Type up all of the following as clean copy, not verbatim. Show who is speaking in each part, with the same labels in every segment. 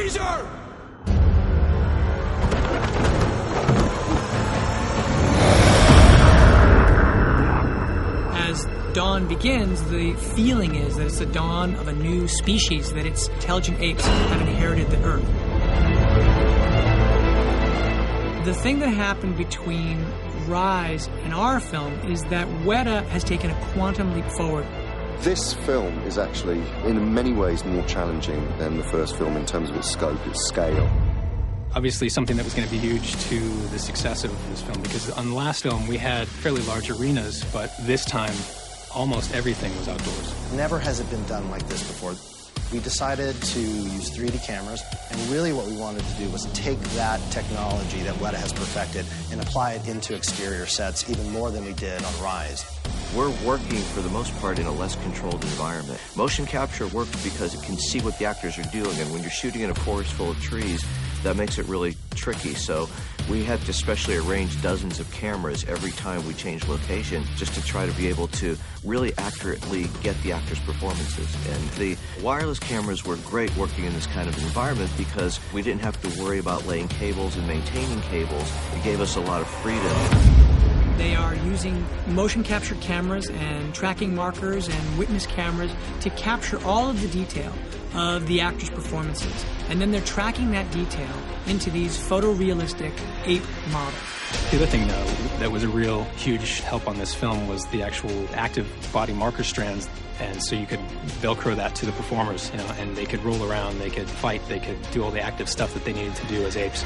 Speaker 1: freezer!
Speaker 2: As dawn begins, the feeling is that it's the dawn of a new species, that its intelligent apes have inherited the Earth. The thing that happened between Rise and our film is that Weta has taken a quantum leap forward.
Speaker 3: This film is actually, in many ways, more challenging than the first film in terms of its scope, its scale.
Speaker 4: Obviously something that was going to be huge to the success of this film, because on the last film we had fairly large arenas, but this time almost everything was outdoors.
Speaker 5: Never has it been done like this before. We decided to use 3D cameras, and really what we wanted to do was take that technology that Weta has perfected and apply it into exterior sets even more than we did on Rise.
Speaker 6: We're working, for the most part, in a less controlled environment. Motion capture works because it can see what the actors are doing, and when you're shooting in a forest full of trees, that makes it really tricky. So we had to specially arrange dozens of cameras every time we changed location just to try to be able to really accurately get the actors' performances. And the wireless cameras were great working in this kind of environment because we didn't have to worry about laying cables and maintaining cables. It gave us a lot of freedom.
Speaker 2: They are using motion capture cameras and tracking markers and witness cameras to capture all of the detail of the actors' performances. And then they're tracking that detail into these photorealistic ape models.
Speaker 4: The other thing, that was a real huge help on this film was the actual active body marker strands. And so you could Velcro that to the performers, you know, and they could roll around, they could fight, they could do all the active stuff that they needed to do as apes.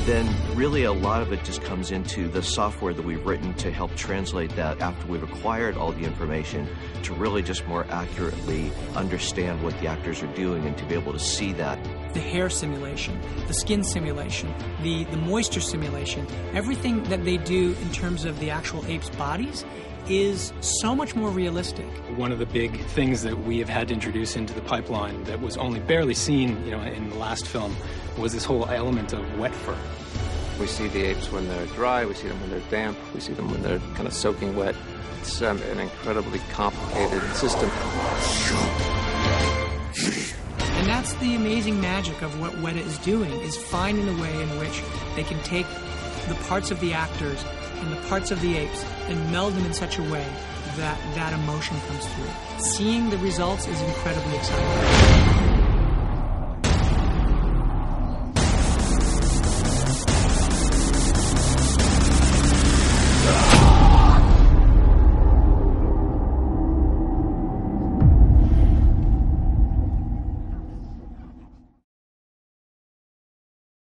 Speaker 6: Then really a lot of it just comes into the software that we've written to help translate that after we've acquired all the information to really just more accurately understand what the actors are doing and to be able to see that.
Speaker 2: The hair simulation, the skin simulation, the moisture simulation, everything that they do in terms of the actual apes' bodies is so much more realistic.
Speaker 4: One of the big things that we have had to introduce into the pipeline that was only barely seen, you know, in the last film was this whole element of wet fur.
Speaker 7: We see the apes when they're dry, we see them when they're damp, we see them when they're kind of soaking wet. It's an incredibly complicated system.
Speaker 2: And that's the amazing magic of what Weta is doing, is finding a way in which they can take the parts of the actors and the parts of the apes and meld them in such a way that that emotion comes through. Seeing the results is incredibly exciting.